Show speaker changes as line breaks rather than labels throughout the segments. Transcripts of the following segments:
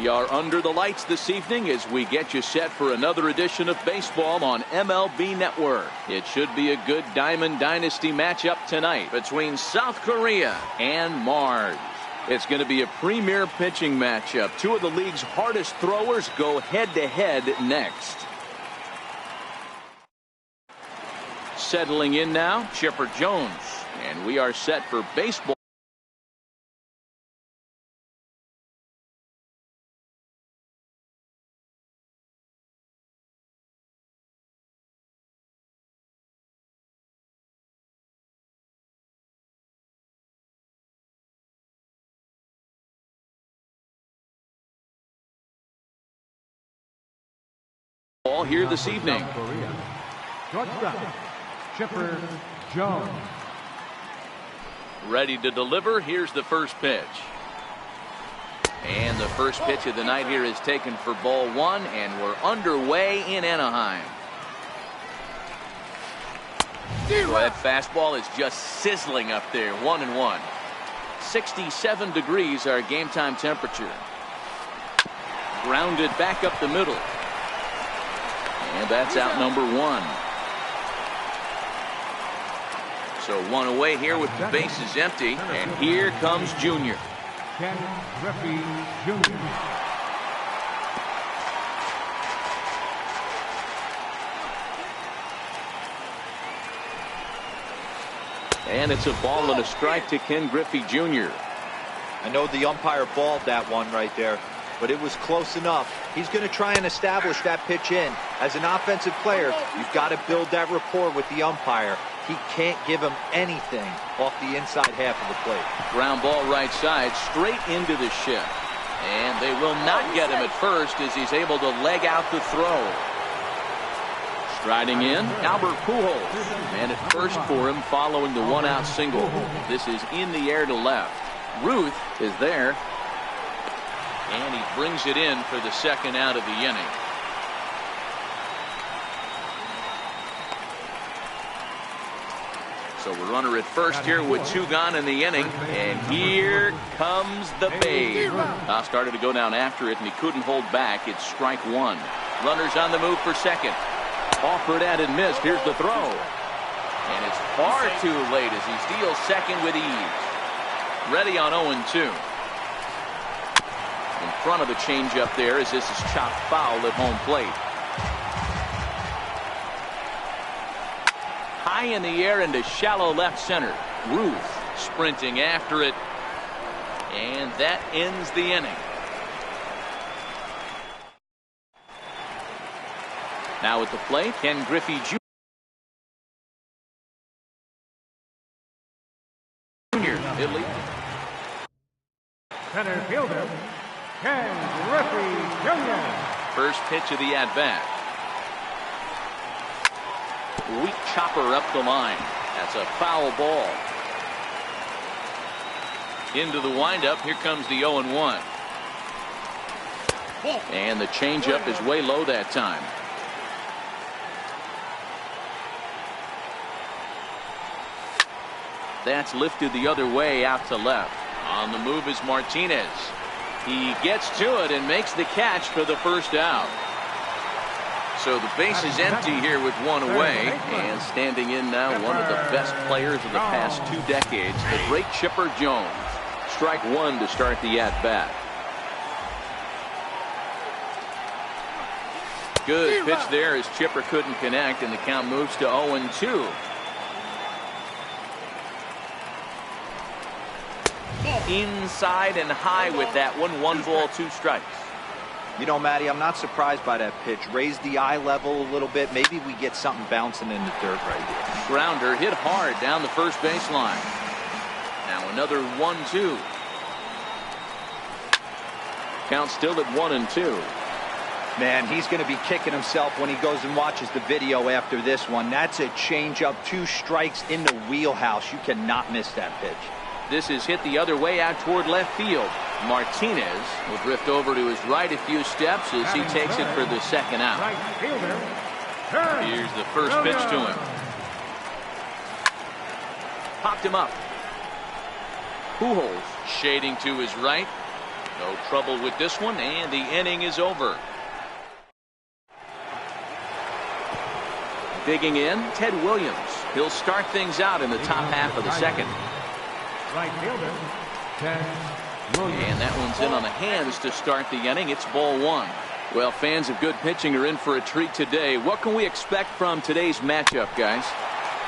We are under the lights this evening as we get you set for another edition of baseball on MLB Network. It should be a good Diamond Dynasty matchup tonight between South Korea and Mars. It's going to be a premier pitching matchup. Two of the league's hardest throwers go head-to-head next. Settling in now, Chipper Jones. And we are set for baseball. Here this evening.
Shortstop, Chipper Jones.
Ready to deliver. Here's the first pitch. And the first pitch of the night here is taken for ball one, and we're underway in Anaheim. Well, that fastball is just sizzling up there. 1-1. 67 degrees our game time temperature. Grounded back up the middle. And that's out number one. So one away here with the bases empty. And here comes Junior.
Ken Griffey Jr.
And it's a ball and a strike to Ken Griffey Jr.
I know the umpire balled that one right there, but it was close enough. He's going to try and establish that pitch in. As an offensive player, you've got to build that rapport with the umpire. He can't give him anything off the inside half of the plate.
Ground ball right side, straight into the shift. And they will not get him at first as he's able to leg out the throw. Striding in, Albert Pujols. And at first for him following the one-out single. This is in the air to left. Ruth is there. And he brings it in for the second out of the inning. So we're runner at first here with two gone in the inning. And here comes the Babe. Started to go down after it, and he couldn't hold back. It's strike one. Runners on the move for second. Offered at and missed. Here's the throw. And it's far too late as he steals second with ease. Ready on 0-2. In front of the changeup there as this is chopped foul at home plate. High in the air into shallow left center. Ruth sprinting after it. And that ends the inning. Now at the plate, Ken Griffey Jr.
Center fielder, Ken Griffey Jr.
First pitch of the at-bat. Weak chopper up the line. That's a foul ball. Into the windup. Here comes the 0-1. And the changeup is way low that time. That's lifted the other way out to left. On the move is Martinez. He gets to it and makes the catch for the first out. So the base is empty here with one away. And standing in now, one of the best players of the past 2 decades, the great Chipper Jones. Strike one to start the at-bat. Good pitch there as Chipper couldn't connect, and the count moves to 0-2. Inside and high with that one. 1 ball, 2 strikes.
You know, Matty, I'm not surprised by that pitch. Raise the eye level a little bit. Maybe we get something bouncing in the dirt right here.
Grounder hit hard down the first baseline. Now another 1-2. Count still at 1-2.
Man, he's going to be kicking himself when he goes and watches the video after this one. That's a changeup, 2 strikes in the wheelhouse. You cannot miss that pitch.
This is hit the other way out toward left field. Martinez will drift over to his right a few steps as he takes it for the second out. Here's the first pitch to him. Popped him up. Pujols shading to his right. No trouble with this one, and the inning is over. Digging in, Ted Williams. He'll start things out in the top half of the second.
Right fielder, Ted Williams.
And that one's in on the hands to start the inning. It's ball one. Well, fans of good pitching are in for a treat today. What can we expect from today's matchup, guys?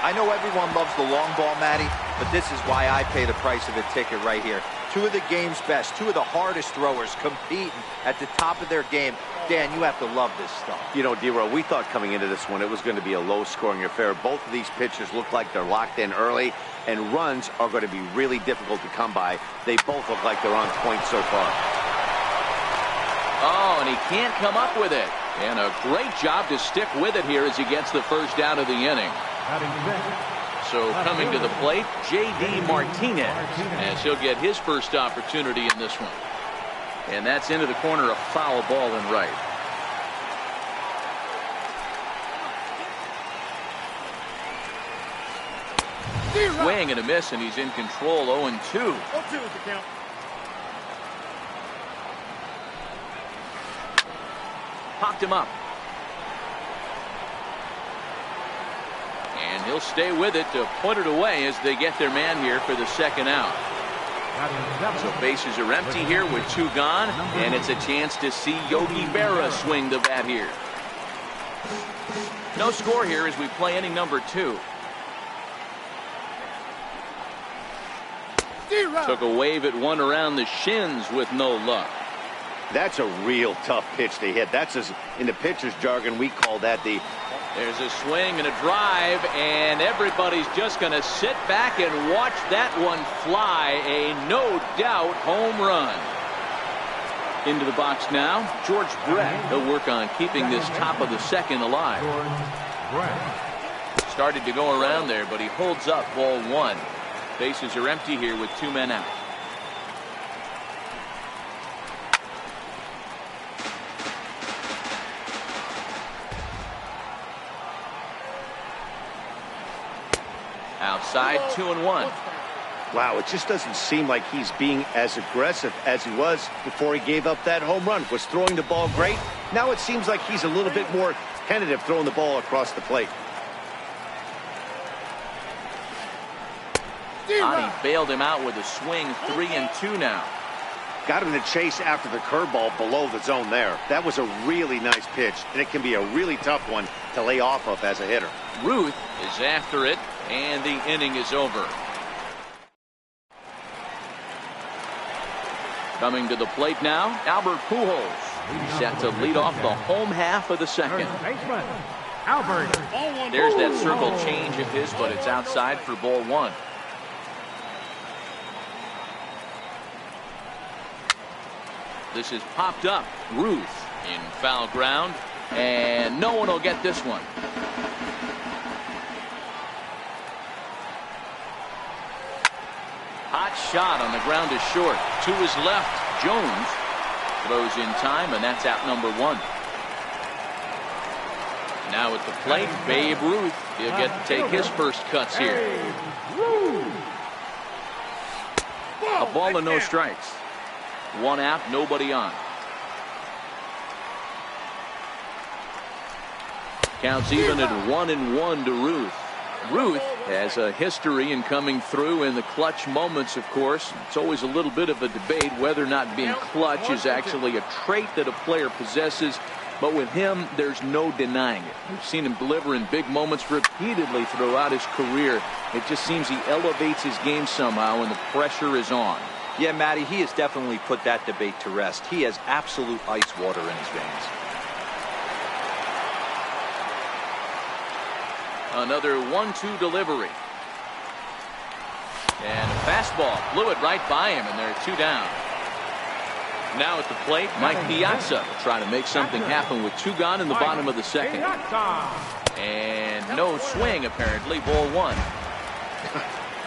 I know everyone loves the long ball, Matty, but this is why I pay the price of a ticket right here. Two of the game's best, two of the hardest throwers competing at the top of their game. Dan, you have to love this stuff.
You know, D-Row, we thought coming into this one it was going to be a low-scoring affair. Both of these pitchers look like they're locked in early, and runs are going to be really difficult to come by. They both look like they're on point so far.
Oh, and he can't come up with it. And a great job to stick with it here as he gets the first out of the inning. So coming to the plate, J.D. Martinez, as he'll get his first opportunity in this one. And that's into the corner, a foul ball in right. Swing and a miss, and he's in control. 0-2.
0-2 is the count.
Popped him up. And he'll stay with it to put it away as they get their man here for the second out. So bases are empty here with two gone, and it's a chance to see Yogi Berra swing the bat here. No score here as we play inning number 2. Took a wave at one around the shins with no luck.
That's a real tough pitch to hit. That's, in the pitcher's jargon, we call that the...
There's a swing and a drive, and everybody's just going to sit back and watch that one fly. A no-doubt home run. Into the box now, George Brett. He'll work on keeping this top of the second alive. Started to go around there, but he holds up ball one. Bases are empty here with two men out. Outside, 2-1.
Wow, it just doesn't seem like he's being as aggressive as he was before he gave up that home run. Was throwing the ball great. Now it seems like he's a little bit more tentative throwing the ball across the plate.
Ottey bailed him out with a swing. 3-2 now.
Got him to chase after the curveball below the zone there. That was a really nice pitch, and it can be a really tough one to lay off of as a hitter.
Ruth is after it, and the inning is over. Coming to the plate now, Albert Pujols. Set to lead off the home half of the second.
Albert.
There's that circle change of his, but it's outside for ball one. This is popped up. Ruth in foul ground, and no one will get this one. Hot shot on the ground is short. To his left, Jones throws in time, and that's out number one. Now at the plate, Babe Ruth. He'll get to take his first cuts here. A ball and no strikes. One out, nobody on. Counts even at 1-1 to Ruth. Ruth has a history in coming through in the clutch moments, of course. It's always a little bit of a debate whether or not being clutch is actually a trait that a player possesses. But with him, there's no denying it. We've seen him deliver in big moments repeatedly throughout his career. It just seems he elevates his game somehow when the pressure is on.
Yeah, Matty, he has definitely put that debate to rest. He has absolute ice water in his veins.
Another 1-2 delivery. And a fastball blew it right by him, and they're two down. Now at the plate, Mike Piazza trying to make something happen with two gone in the bottom of the second. And no swing, apparently, ball one.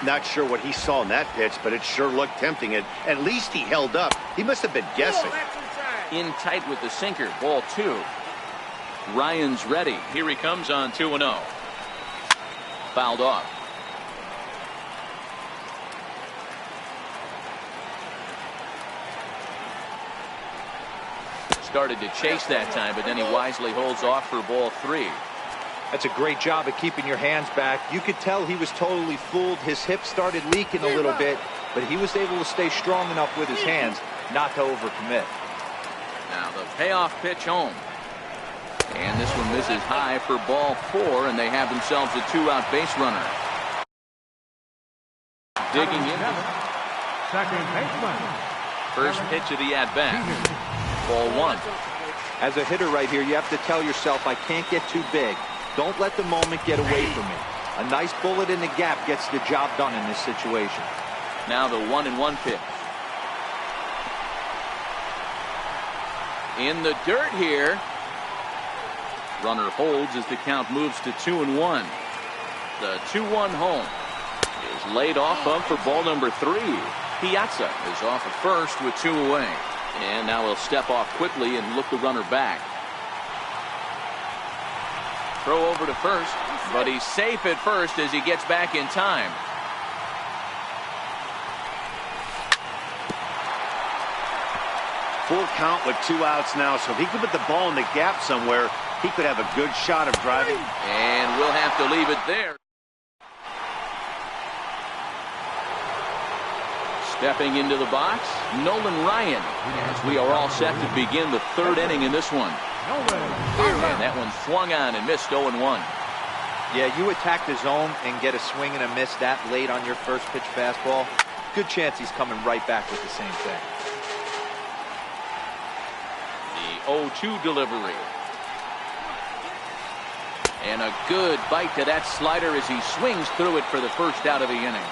Not sure what he saw in that pitch, but it sure looked tempting. At least he held up. He must have been guessing.
In tight with the sinker, ball two. Ryan's ready. Here he comes on 2-0. Fouled off. started to chase that time, but then he wisely holds off for ball 3.
That's a great job of keeping your hands back. You could tell he was totally fooled. His hip started leaking a little bit, but he was able to stay strong enough with his hands not to overcommit.
Now the payoff pitch home. And this one misses high for ball 4, and they have themselves a 2-out base runner. Digging in.
Second baseman.
First pitch of the at-bat. Ball 1. As a hitter right here, you have to tell yourself, I can't get too big. Don't let the moment get away from me. A nice bullet in the gap gets the job done in this situation.
Now the 1-1 pitch. In the dirt here. Runner holds as the count moves to 2-1. The 2-1 home is laid off of for ball number 3. Piazza is off at first with 2 away. And now he'll step off quickly and look the runner back. Throw over to first, but he's safe at first as he gets back in time.
Full count with 2 outs now, so if he could put the ball in the gap somewhere, he could have a good shot of driving.
And we'll have to leave it there. Stepping into the box, Nolan Ryan, as we are all set to begin the 3rd inning in this one. And that one swung on and missed 0-1.
Yeah, you attack the zone and get a swing and a miss that late on your first pitch fastball. Good chance he's coming right back with the same thing.
The 0-2 delivery. And a good bite to that slider as he swings through it for the first out of the inning.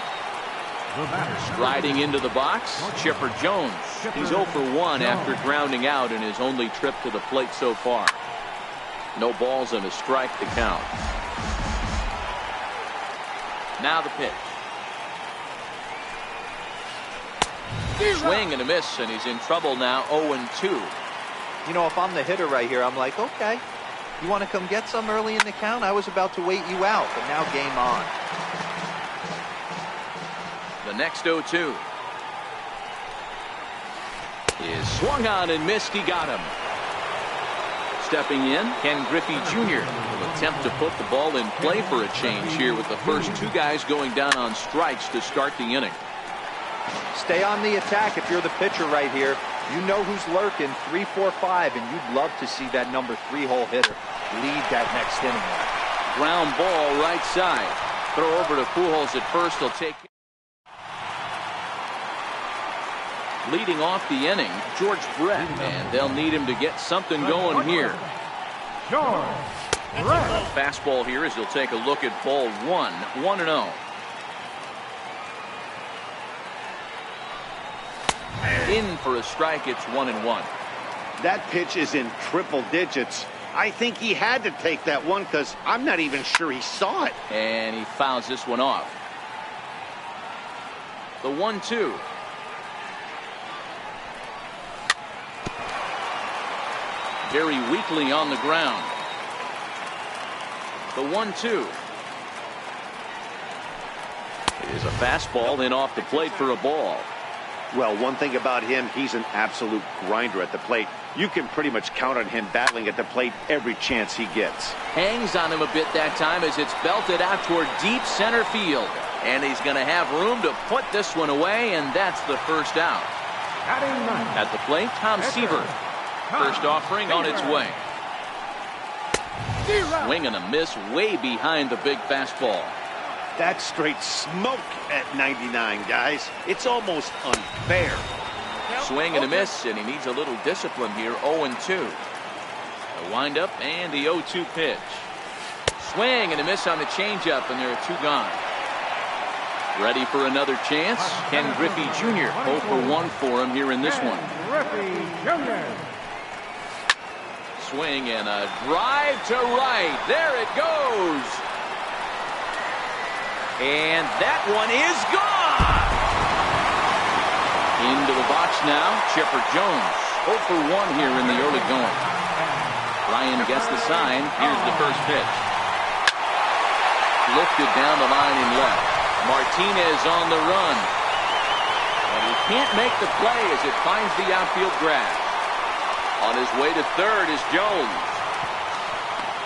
Striding into the box, Chipper Jones. He's 0 for 1 after grounding out in his only trip to the plate so far. No balls and a strike to count. Now the pitch. Swing and a miss, and he's in trouble now, 0-2.
You know, if I'm the hitter right here, I'm like, okay, you want to come get some early in the count? I was about to wait you out, but now game on.
The next 0-2 is swung on and missed. He got him. Stepping in, Ken Griffey Jr. will attempt to put the ball in play for a change here with the first 2 guys going down on strikes to start the inning.
Stay on the attack if you're the pitcher right here. You know who's lurking, 3, 4, 5, and you'd love to see that number 3 hole hitter lead that next inning.
Ground ball right side. Throw over to Pujols at first. He'll take. Leading off the inning, George Brett, and they'll need him to get something going here.
George Brett.
Fastball here as he'll take a look at ball 1, 1-0. In for a strike, it's 1-1.
That pitch is in triple digits. I think he had to take that one because I'm not even sure he saw it.
And he fouls this one off. The 1-2. Very weakly on the ground. The 1-2. It is a fastball in off the plate for a ball.
Well, one thing about him, he's an absolute grinder at the plate. You can pretty much count on him battling at the plate every chance he gets.
Hangs on him a bit that time as it's belted out toward deep center field. And he's going to have room to put this one away, and that's the first out. At the plate, Tom Seaver. First offering on its way. Swing and a miss way behind the big fastball.
That's straight smoke at 99, guys. It's almost unfair.
Swing and a miss, and he needs a little discipline here. 0-2. A windup and the 0-2 pitch. Swing and a miss on the changeup, and there are 2 gone. Ready for another chance. Ken Griffey Jr. 0 for 1 for him here in this one.
Griffey Jr.
Swing and a drive to right. There it goes. And that one is gone. Into the box now, Chipper Jones. 0 for 1 here in the early going. Ryan gets the sign. Here's the first pitch. Lifted down the line in left. Martinez on the run. But he can't make the play as it finds the outfield grass. On his way to third is Jones.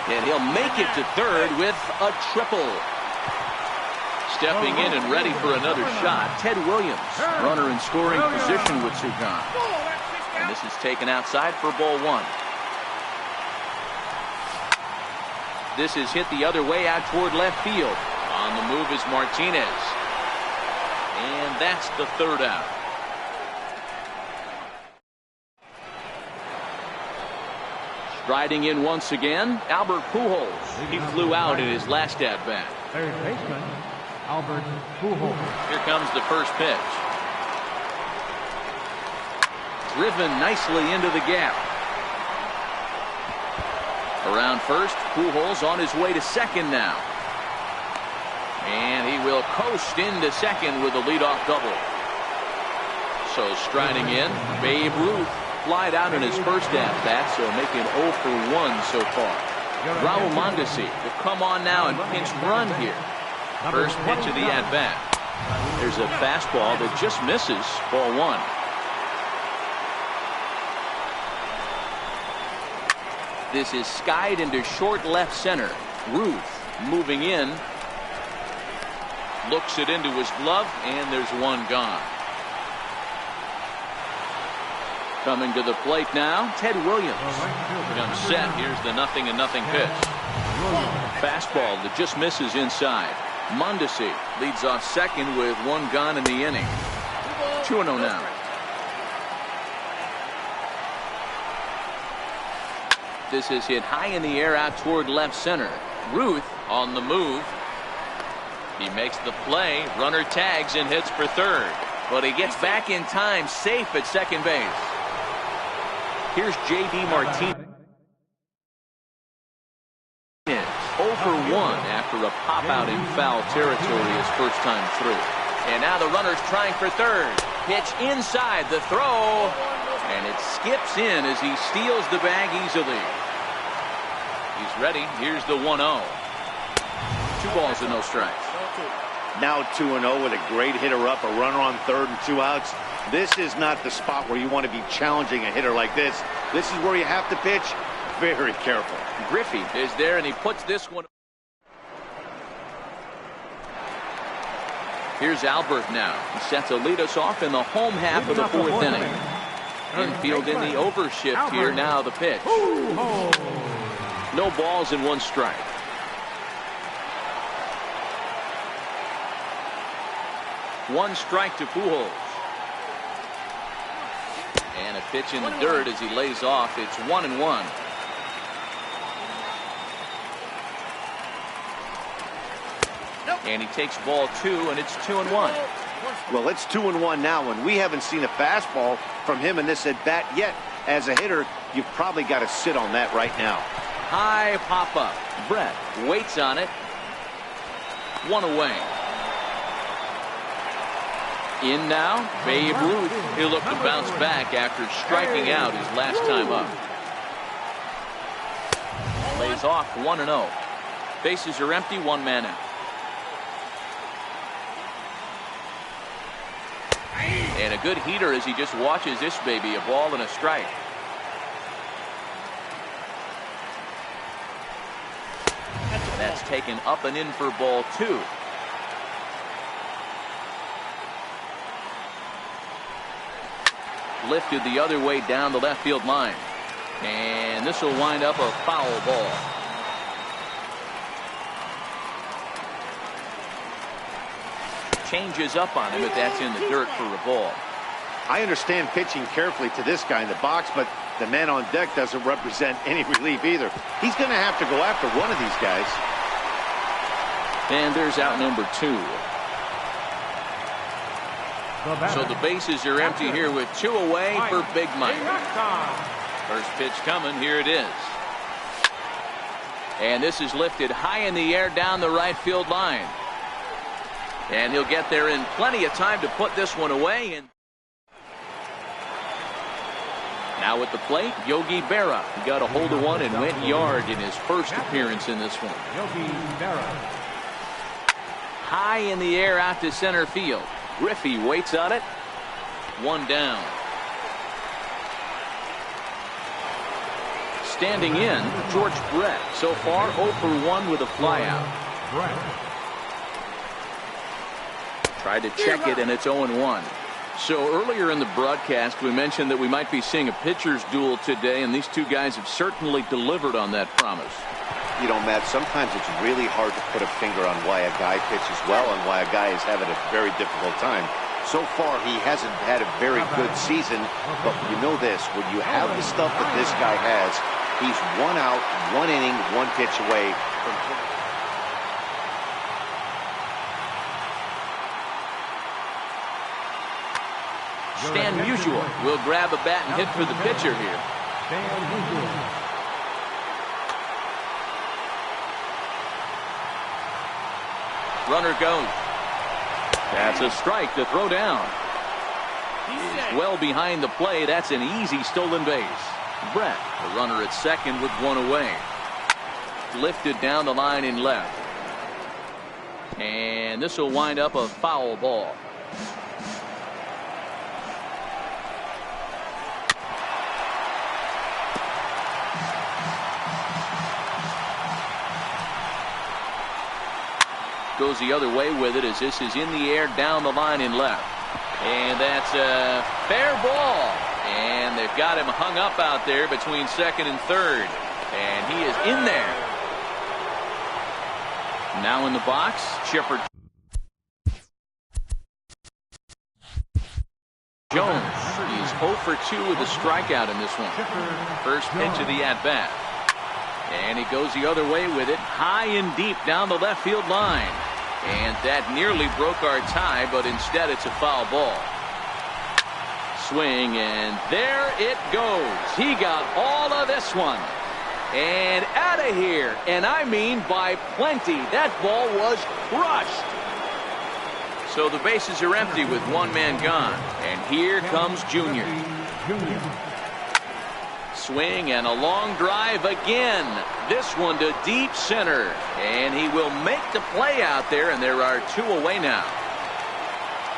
And he'll make it to third with a triple. Stepping in and ready for another shot, Ted Williams. Runner in scoring position with two gone. And this is taken outside for ball one. This is hit the other way out toward left field. On the move is Martinez. And that's the third out. Striding in once again, Albert Pujols. He flew out in his last at-bat.
Third baseman, Albert Pujols.
Here comes the first pitch. Driven nicely into the gap. Around first, Pujols on his way to second now. And he will coast into second with a leadoff double. So striding in, Babe Ruth flied out in his first at-bat, so making 0 for 1 so far. Raul Mondesi will come on now and pinch run here. First pitch of the at-bat. There's a fastball that just misses ball one. This is skied into short left center. Ruth moving in. Looks it into his glove, and there's one gone. Coming to the plate now, Ted Williams. Comes set. Here's the 0-0 pitch. Fastball that just misses inside. Mondesi leads off second with one gone in the inning. 2-0 now. This is hit high in the air out toward left center. Ruth on the move. He makes the play. Runner tags and hits for third. But he gets back in time, safe at second base. Here's J.D. Martinez. 0 for 1 after a pop out in foul territory his first time through. And now the runner's trying for third. Pitch inside the throw. And it skips in as he steals the bag easily. He's ready. Here's the 1-0. 2 balls and no strikes.
Now 2-0 with a great hitter up, a runner on third and 2 outs. This is not the spot where you want to be challenging a hitter like this. This is where you have to pitch very careful.
Griffey is there, and he puts this one. Here's Albert now. He set to lead us off in the home half of the fourth inning. Infield in the overshift here now the pitch. No balls and 1 strike. One strike to Pujols. And a pitch in the dirt as he lays off. It's 1-1. And he takes ball 2, and it's 2-1.
Well, it's 2-1 now, and we haven't seen a fastball from him in this at bat yet. As a hitter, you've probably got to sit on that right now.
High pop up. Brett waits on it. 1 away. In now, Babe Ruth. He'll look to bounce back after striking out his last time up. Lays off 1-0. Bases are empty, 1 man out. And a good heater as he just watches this baby, a ball and a strike. That's taken up and in for ball 2. Lifted the other way down the left field line. And this will wind up a foul ball. Changes up on him, but that's in the dirt for a ball.
I understand pitching carefully to this guy in the box, but the man on deck doesn't represent any relief either. He's going to have to go after one of these guys.
And there's out number 2. So the bases are empty here with 2 away for Big Mike. First pitch coming. Here it is. And this is lifted high in the air down the right field line. And he'll get there in plenty of time to put this one away. And now at the plate, Yogi Berra. He got a hold of one and went yard in his first appearance in this one.
Yogi Berra.
High in the air out to center field. Griffey waits on it. 1 down. Standing in, George Brett. So far, 0 for 1 with a flyout. Tried to check it, and it's 0-1. So earlier in the broadcast, we mentioned that we might be seeing a pitcher's duel today, and these two guys have certainly delivered on that promise.
You know, Matt, sometimes it's really hard to put a finger on why a guy pitches well and why a guy is having a very difficult time. So far, he hasn't had a very good season, but you know this, when you have the stuff that this guy has, he's 1 out, 1 inning, 1 pitch away from...
Stan Musial will grab a bat and hit for the pitcher here. Runner goes. That's a strike to throw down. He's well behind the play. That's an easy stolen base. Brett, the runner at second with 1 away. Lifted down the line in left. And this will wind up a foul ball. Goes the other way with it as this is in the air down the line in left. And that's a fair ball. And they've got him hung up out there between second and third. And he is in there. Now in the box, Chipper Jones. He's 0 for 2 with a strikeout in this one. First pitch of the at-bat. And he goes the other way with it, high and deep down the left field line. And that nearly broke our tie, but instead it's a foul ball. Swing, and there it goes. He got all of this one. And out of here. And I mean by plenty. That ball was crushed. So the bases are empty with 1 man gone. And here comes Junior. Swing and a long drive again. This one to deep center. And he will make the play out there, and there are 2 away now.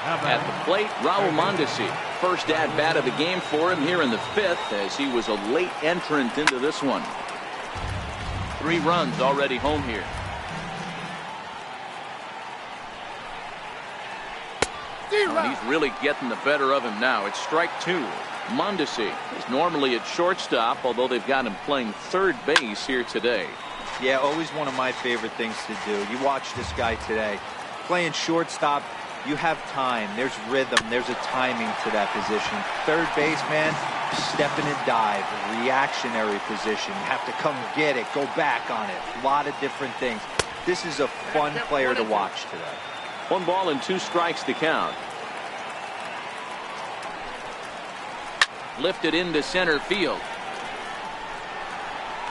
At the plate, Raul Mondesi. First at-bat of the game for him here in the 5th, as he was a late entrant into this one. 3 runs already home here. And he's really getting the better of him now. It's strike 2. Mondesi is normally at shortstop, although they've got him playing third base here today.
Yeah, always one of my favorite things to do. You watch this guy today. Playing shortstop, you have time. There's rhythm. There's a timing to that position. Third base, man, step in and dive. Reactionary position. You have to come get it. Go back on it. A lot of different things. This is a fun player to watch today.
1 ball and 2 strikes to count. Lifted into center field.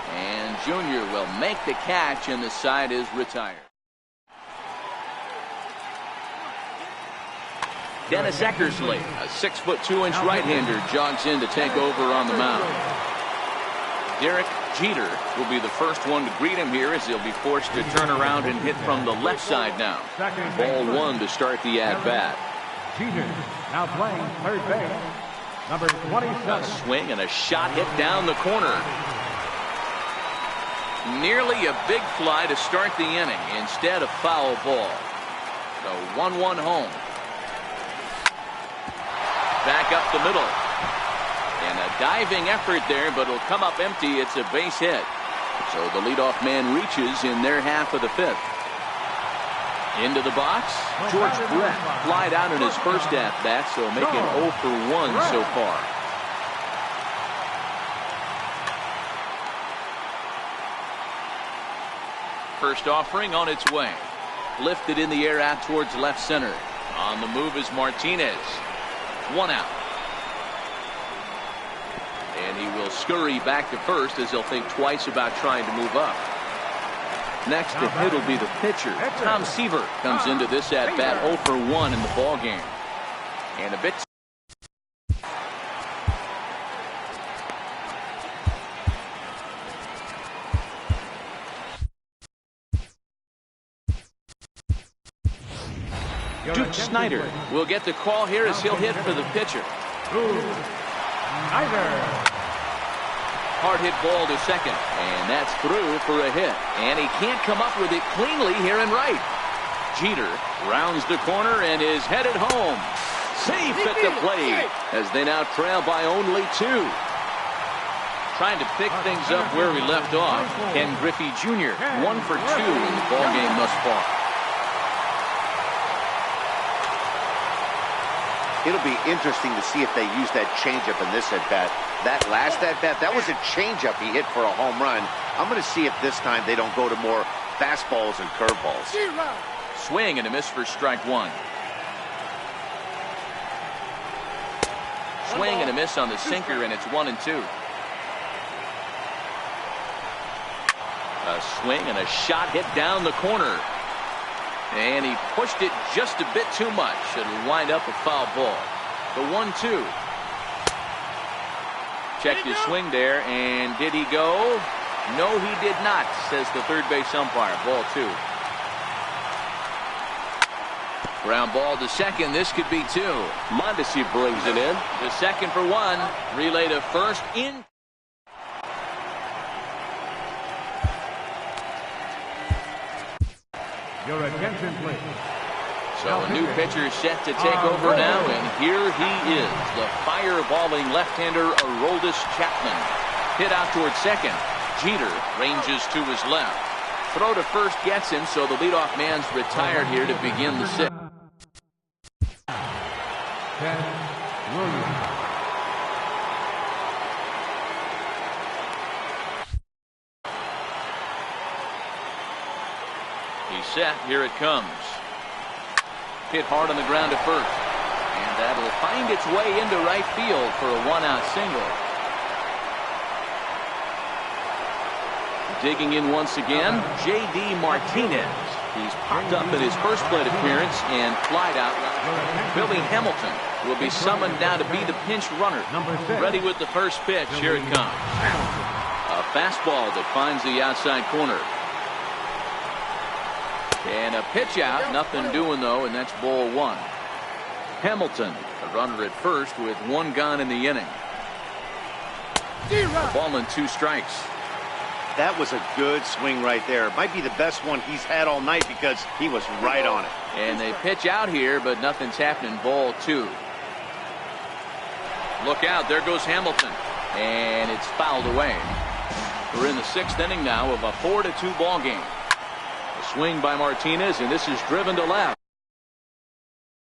And Junior will make the catch, and the side is retired. Dennis Eckersley, a 6'2" right-hander, jogs in to take over on the mound. Derek Jeter will be the first one to greet him here, as he'll be forced to turn around and hit from the left side now. Ball 1 to start the at-bat.
Jeter now playing third base. Number 27.
A swing and a shot hit down the corner. Nearly a big fly to start the inning. Instead, a foul ball. So 1-1 home. Back up the middle. And a diving effort there, but it'll come up empty. It's a base hit. So the leadoff man reaches in their half of the 5th. Into the box, George Brett flied out in his first at-bat, so make it 0 for 1 so far. First offering on its way. Lifted in the air out towards left center. On the move is Martinez. 1 out. And he will scurry back to first, as he'll think twice about trying to move up. Next to hit will be the pitcher. Tom Seaver comes into this at-bat 0 for 1 in the ball game. And a bit. Duke Snider will get the call here as he'll hit for the pitcher.
Snider.
Hard hit ball to second. And that's through for a hit. And he can't come up with it cleanly here in right. Jeter rounds the corner and is headed home. Safe at the plate as they now trail by only 2. Trying to pick things up where we left off. Ken Griffey Jr. 1 for 2 in the ballgame thus far.
It'll be interesting to see if they use that changeup in this at-bat. That last at-bat, that was a changeup he hit for a home run. I'm going to see if this time they don't go to more fastballs and curveballs.
Swing and a miss for strike 1. Swing and a miss on the sinker, and it's 1-2. A swing and a shot hit down the corner. And he pushed it just a bit too much. It'll wind up a foul ball. The 1-2. Checked his swing there, and did he go? No, he did not, says the third base umpire. Ball 2. Ground ball to second. This could be 2. Mondesi brings it in. The second for 1. Relay to first in.
Your attention, please.
So a new pitcher set to take over now, and here he is, the fireballing left-hander Aroldis Chapman. Hit out towards second. Jeter ranges to his left. Throw to first gets him, so the leadoff man's retired here to begin the 6th.
Ken Williams.
He's set. Here it comes. Hit hard on the ground to first. And that'll find its way into right field for a 1-out single. Digging in once again, J.D. Martinez. He's popped up in his first plate appearance and flied out. Billy Hamilton will be summoned now to be the pinch runner. Ready with the first pitch. Here it comes. A fastball that finds the outside corner. And a pitch out. Nothing doing, though, and that's ball 1. Hamilton, a runner at first with 1 gone in the inning. A ball and 2 strikes.
That was a good swing right there. Might be the best one he's had all night because he was right on it.
And they pitch out here, but nothing's happening. Ball 2. Look out. There goes Hamilton. And it's fouled away. We're in the 6th inning now of a 4-2 ball game. A swing by Martinez, and this is driven to left.